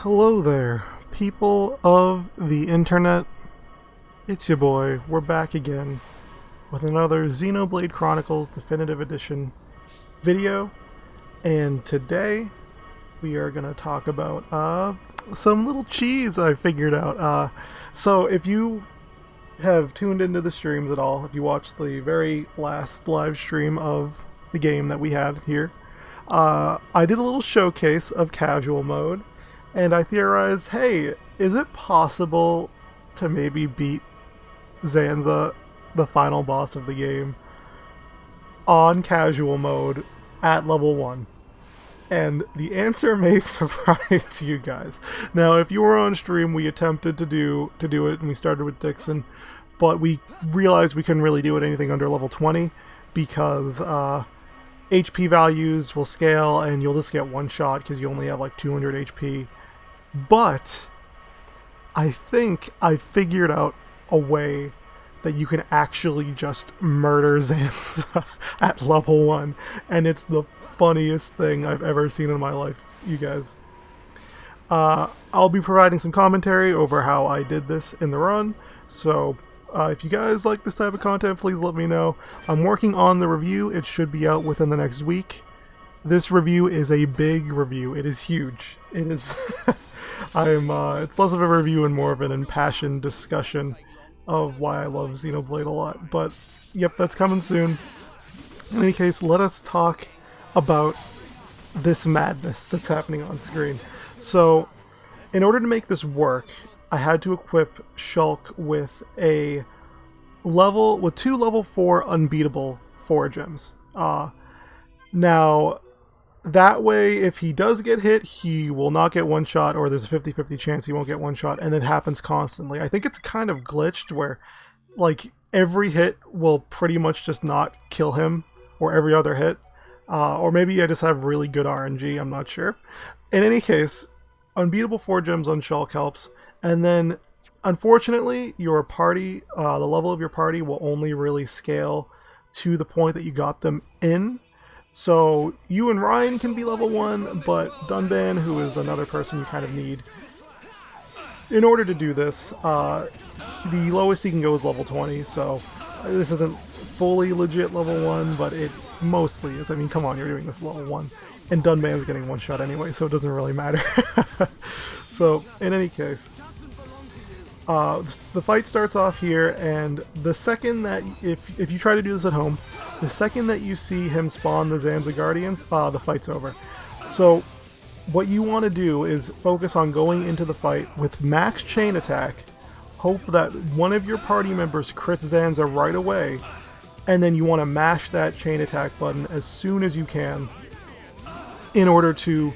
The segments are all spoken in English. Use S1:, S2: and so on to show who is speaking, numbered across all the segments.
S1: Hello there, people of the internet. It's your boy. We're back again with another Xenoblade Chronicles Definitive Edition video. And today we are going to talk about some little cheese I figured out. So if you have tuned into the streams at all, if you watched the very last live stream of the game that we had here, I did a little showcase of casual mode, and I theorized, hey, is it possible to maybe beat Zanza, the final boss of the game, on casual mode at level 1? And the answer may surprise you guys. Now, if you were on stream, we attempted to do it, and we started with Dixon, but we realized we couldn't really do it anything under level 20 because HP values will scale, and you'll just get one shot because you only have like 200 HP. But I think I figured out a way that you can actually just murder Zanza at level 1, and it's the funniest thing I've ever seen in my life, you guys. I'll be providing some commentary over how I did this in the run, so if you guys like this type of content, please let me know. I'm working on the review. It should be out within the next week. This review is a big review. It is huge. It is... it's less of a review and more of an impassioned discussion of why I love Xenoblade a lot. But, yep, that's coming soon. In any case, let us talk about this madness that's happening on screen. So, in order to make this work, I had to equip Shulk with two level 4 unbeatable 4 gems. Now, that way, if he does get hit, he will not get one shot, or there's a 50-50 chance he won't get one shot, and it happens constantly. I think it's kind of glitched where, like, every hit will pretty much just not kill him, or every other hit. Or maybe I just have really good RNG, I'm not sure. In any case, unbeatable 4 gems on Shulk helps. And then, unfortunately, your party, the level of your party will only really scale to the point that you got them in. So, you and Ryan can be level 1, but Dunban, who is another person you kind of need, in order to do this, the lowest he can go is level 20, so this isn't fully legit level 1, but it mostly is. I mean, come on, you're doing this level 1. And Dunban's getting one shot anyway, so it doesn't really matter. So, in any case, the fight starts off here, and the second that, if you try to do this at home, the second that you see him spawn the Zanza Guardians, the fight's over. So, what you want to do is focus on going into the fight with max chain attack, hope that one of your party members crits Zanza right away, and then you want to mash that chain attack button as soon as you can in order to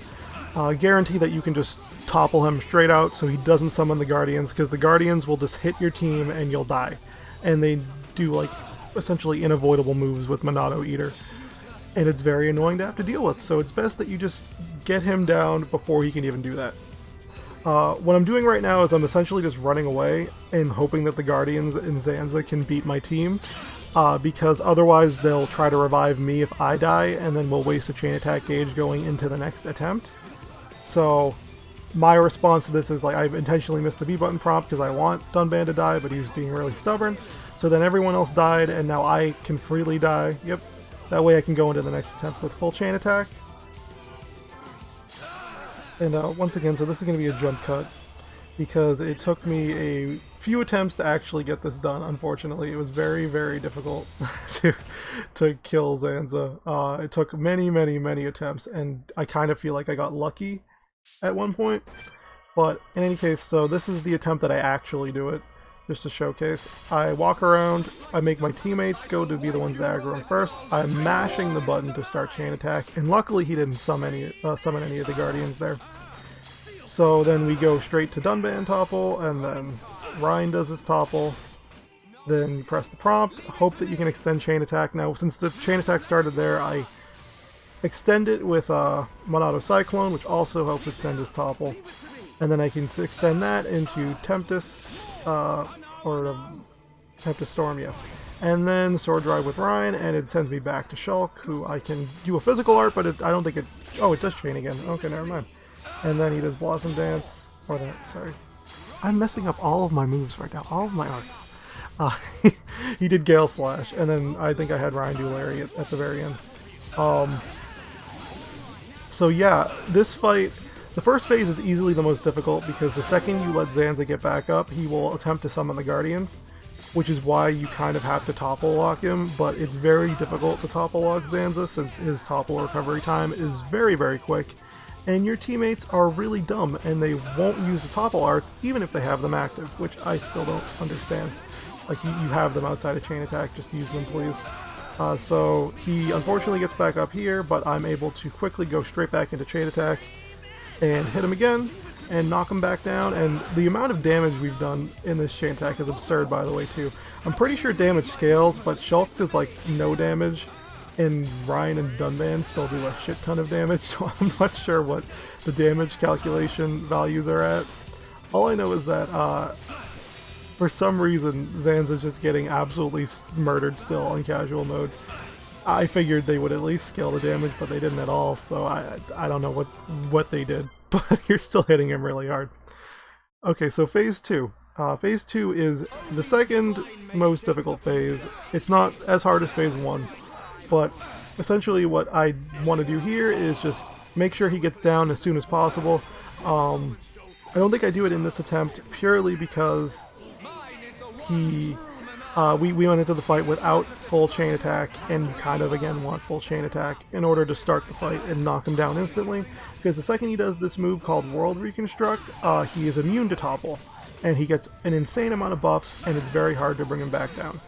S1: guarantee that you can just topple him straight out so he doesn't summon the Guardians, because the Guardians will just hit your team and you'll die. And they do, like, essentially unavoidable moves with Monado Eater. And it's very annoying to have to deal with, so it's best that you just get him down before he can even do that. What I'm doing right now is I'm essentially just running away and hoping that the Guardians and Zanza can beat my team, because otherwise they'll try to revive me if I die, and then we'll waste a chain attack gauge going into the next attempt. So my response to this is, like, I've intentionally missed the B button prompt because I want Dunban to die, but he's being really stubborn. So then everyone else died, and now I can freely die. Yep. That way I can go into the next attempt with full chain attack. And once again, so this is going to be a jump cut, because it took me a few attempts to actually get this done, unfortunately. It was very, very difficult to kill Zanza. It took many, many, many attempts, and I kind of feel like I got lucky at one point. But in any case, so this is the attempt that I actually do it, just to showcase. I walk around, I make my teammates go to be the ones that aggro him first. I'm mashing the button to start chain attack, and luckily he didn't summon any of the Guardians there. So then we go straight to Dunban topple, and then Ryan does his topple. Then you press the prompt, hope that you can extend chain attack. Now, since the chain attack started there, I extend it with Monado Cyclone, which also helps extend his topple. And then I can extend that into Tempest, or Tempest Storm, yeah. And then Sword Drive with Ryan, and it sends me back to Shulk, who I can do a physical art, but I don't think it... Oh, it does chain again. Okay, never mind. and then he does Blossom Dance, or that, sorry. I'm messing up all of my moves right now, all of my arts. Uh, he did Gale Slash, and then I think I had Ryan do Larry at the very end. So yeah, this fight, the first phase is easily the most difficult because the second you let Zanza get back up, he will attempt to summon the Guardians, which is why you kind of have to topple lock him, but it's very difficult to topple lock Zanza since his topple recovery time is very, very quick, and your teammates are really dumb and they won't use the topple arts even if they have them active, which I still don't understand. Like, you have them outside of chain attack, just use them please. So he unfortunately gets back up here, but I'm able to quickly go straight back into chain attack and hit him again and knock him back down, and the amount of damage we've done in this chain attack is absurd, by the way, too. I'm pretty sure damage scales, but Shulk does like no damage, and Ryan and Dunban still do a shit ton of damage, so I'm not sure what the damage calculation values are at. All I know is that for some reason, Zanza's just getting absolutely murdered still on casual mode. I figured they would at least scale the damage, but they didn't at all, so I don't know what they did, but you're still hitting him really hard. Okay, so Phase 2. Phase 2 is the second most difficult phase. It's not as hard as Phase 1, but essentially what I want to do here is just make sure he gets down as soon as possible. I don't think I do it in this attempt purely because we went into the fight without full chain attack, and you kind of again want full chain attack in order to start the fight and knock him down instantly, because the second he does this move called World Reconstruct, he is immune to topple, and he gets an insane amount of buffs, and it's very hard to bring him back down.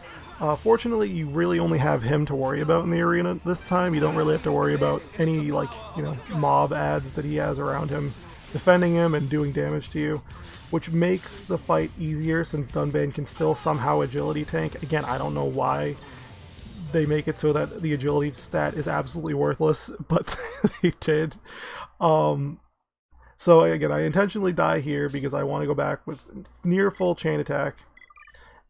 S1: Fortunately, you really only have him to worry about in the arena this time. You don't really have to worry about any, like, you know, mob ads that he has around him defending him and doing damage to you, which makes the fight easier since Dunban can still somehow agility tank. Again, I don't know why they make it so that the agility stat is absolutely worthless, but they did. So again, I intentionally die here because I want to go back with near full chain attack.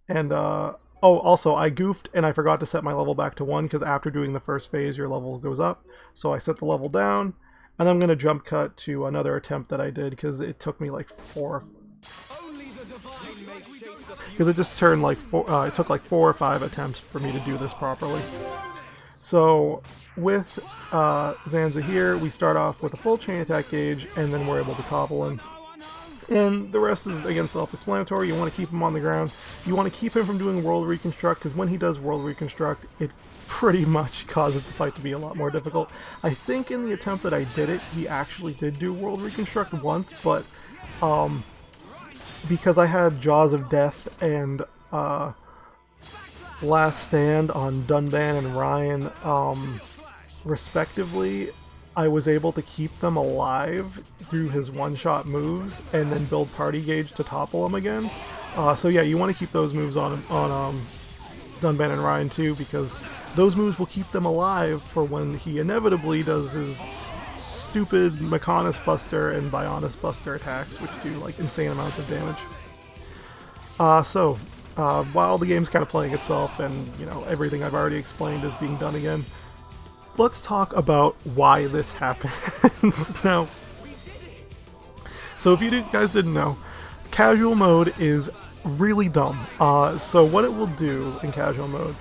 S1: And oh, also I goofed and I forgot to set my level back to 1, because after doing the first phase your level goes up. So I set the level down, and I'm going to jump cut to another attempt that I did because it took me like 4... Because it just turned like it took like 4 or 5 attempts for me to do this properly. So with Zanza here, we start off with a full chain attack gauge, and then we're able to topple him. And the rest is, again, self-explanatory. You want to keep him on the ground. You want to keep him from doing World Reconstruct, because when he does World Reconstruct, it pretty much causes the fight to be a lot more difficult. I think in the attempt that I did it, he actually did do World Reconstruct once, but because I had Jaws of Death and Last Stand on Dunban and Ryan, respectively, I was able to keep them alive through his one-shot moves and then build Party Gauge to topple him again. So yeah, you want to keep those moves on Dunban and Ryan too, because those moves will keep them alive for when he inevitably does his stupid Mechonis Buster and Bionis Buster attacks, which do like insane amounts of damage. While the game's kind of playing itself and, you know, everything I've already explained is being done again, let's talk about why this happens. Now, so if you guys didn't know, casual mode is really dumb. So what it will do in casual mode,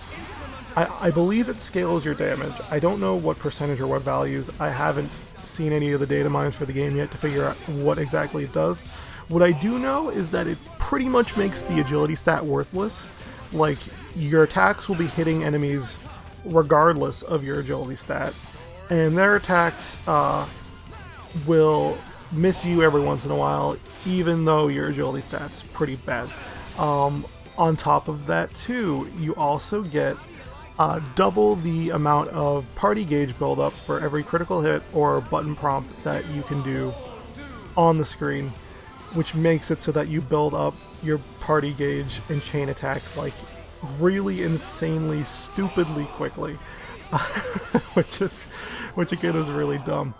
S1: I believe it scales your damage. I don't know what percentage or what values. I haven't seen any of the data mines for the game yet to figure out what exactly it does. What I do know is that it pretty much makes the agility stat worthless. Like, your attacks will be hitting enemies regardless of your agility stat, and their attacks will miss you every once in a while, even though your agility stat's pretty bad. On top of that too, you also get double the amount of party gauge buildup for every critical hit or button prompt that you can do on the screen, which makes it so that you build up your party gauge and chain attack like really insanely, stupidly quickly, which again is really dumb.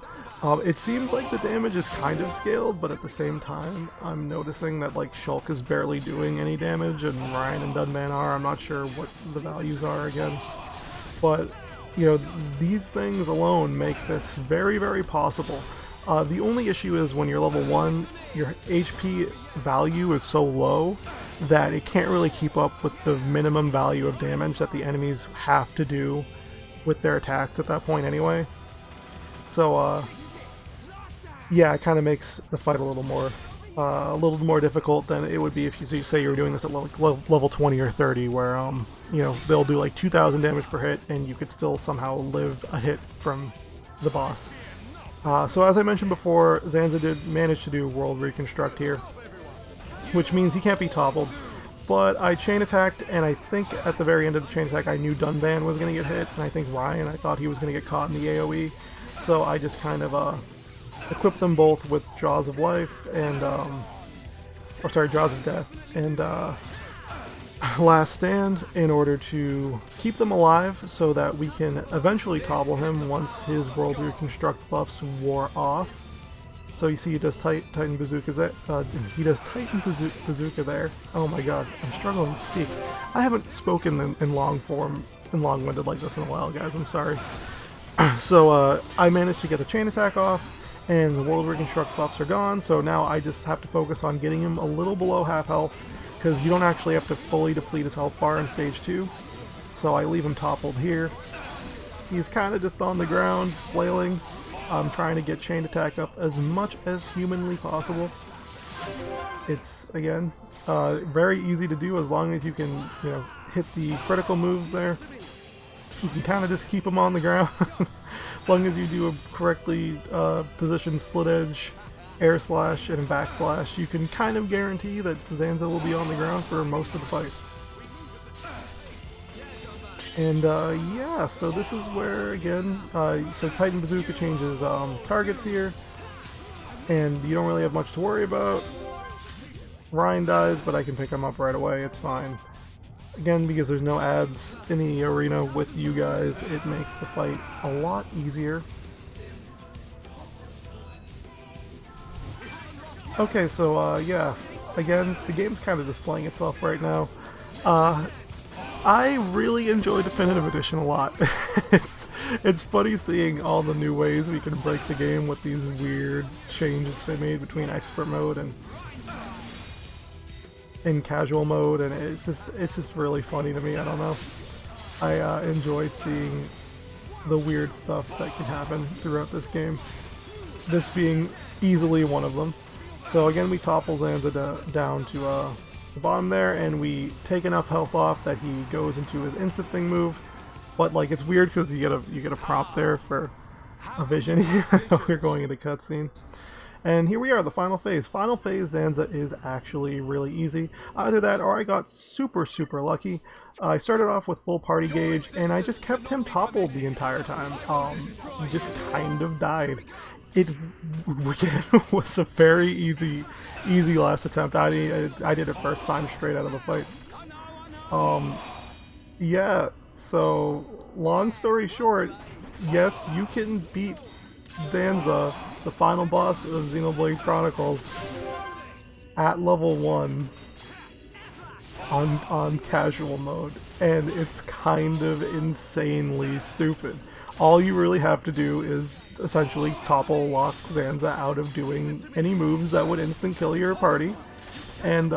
S1: It seems like the damage is kind of scaled, but at the same time, I'm noticing that like Shulk is barely doing any damage, and Ryan and Dunban are. I'm not sure what the values are again, but you know, these things alone make this very, very possible The only issue is when you're level 1, your HP value is so low that it can't really keep up with the minimum value of damage that the enemies have to do with their attacks at that point anyway. So, yeah, it kind of makes the fight a little more difficult than it would be if you say you were doing this at level 20 or 30, where you know, they'll do like 2,000 damage per hit, and you could still somehow live a hit from the boss. So as I mentioned before, Zanza did manage to do World Reconstruct here, which means he can't be toppled. But I chain attacked, and I think at the very end of the chain attack I knew Dunban was going to get hit, and I think Ryan, I thought he was going to get caught in the AoE. So I just kind of equipped them both with Jaws of Life and, Jaws of Death and Last Stand in order to keep them alive so that we can eventually topple him once his World Reconstruct buffs wore off. So you see he does Titan Bazooka there. Oh my god, I'm struggling to speak. I haven't spoken in long form and long-winded like this in a while, guys, I'm sorry. So I managed to get the chain attack off, and the World Reconstruct buffs are gone, so now I just have to focus on getting him a little below half health, because you don't actually have to fully deplete his health bar in stage 2. So I leave him toppled here. He's kind of just on the ground, flailing. I'm trying to get chain attack up as much as humanly possible. It's, again, very easy to do as long as you can, you know, hit the critical moves there. You can kind of just keep him on the ground. As long as you do a correctly positioned split edge, air slash, and backslash, you can kind of guarantee that Zanza will be on the ground for most of the fight. And yeah, so this is where, again, so Titan Bazooka changes targets here, and you don't really have much to worry about. Ryan dies, but I can pick him up right away, it's fine. Again, because there's no ads in the arena with you guys, it makes the fight a lot easier. Okay, so yeah, again, the game's kind of displaying itself right now. I really enjoy Definitive Edition a lot. It's funny seeing all the new ways we can break the game with these weird changes they made between expert mode and in casual mode, and it's just really funny to me. I don't know. I enjoy seeing the weird stuff that can happen throughout this game. This being easily one of them. So again, we topple Zanza down to the bottom there, and we take enough health off that he goes into his instant thing move. But like, it's weird because you get a prompt there for a vision. We're going into cutscene. And here we are, the final phase. Final phase Zanza is actually really easy. Either that or I got super lucky. I started off with full party gauge, and I just kept him toppled the entire time. He just kind of died. It, again, was a very easy last attempt. I did it first time straight out of the fight. Yeah, so long story short, yes, you can beat Zanza, the final boss of Xenoblade Chronicles, at level 1 on casual mode, and it's kind of insanely stupid. All you really have to do is essentially topple lock Zanza out of doing any moves that would instant kill your party, and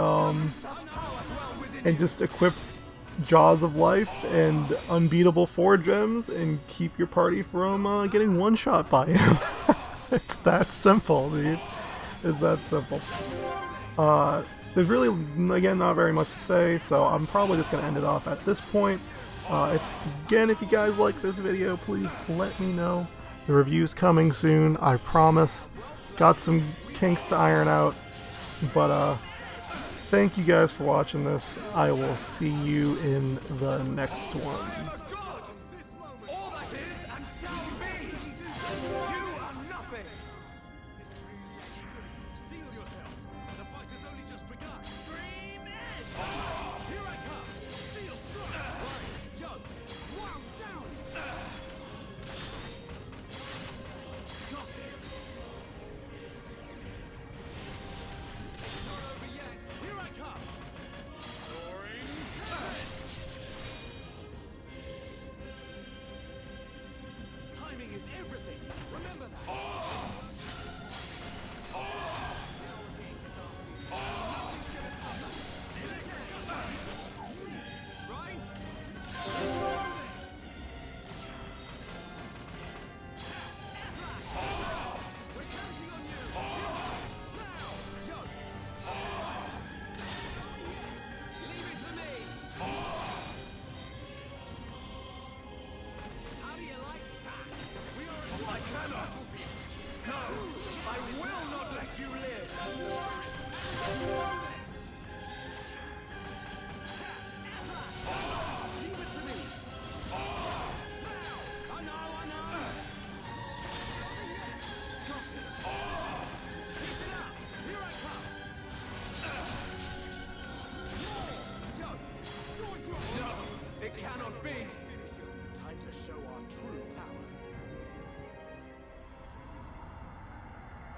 S1: just equip Jaws of Life and Unbeatable 4 gems and keep your party from getting one-shot by him. It's that simple, dude. It's that simple. There's really, again, not very much to say, so I'm probably just going to end it off at this point. If you guys like this video, please let me know. The review's coming soon, I promise. Got some kinks to iron out, but thank you guys for watching this. I will see you in the next one.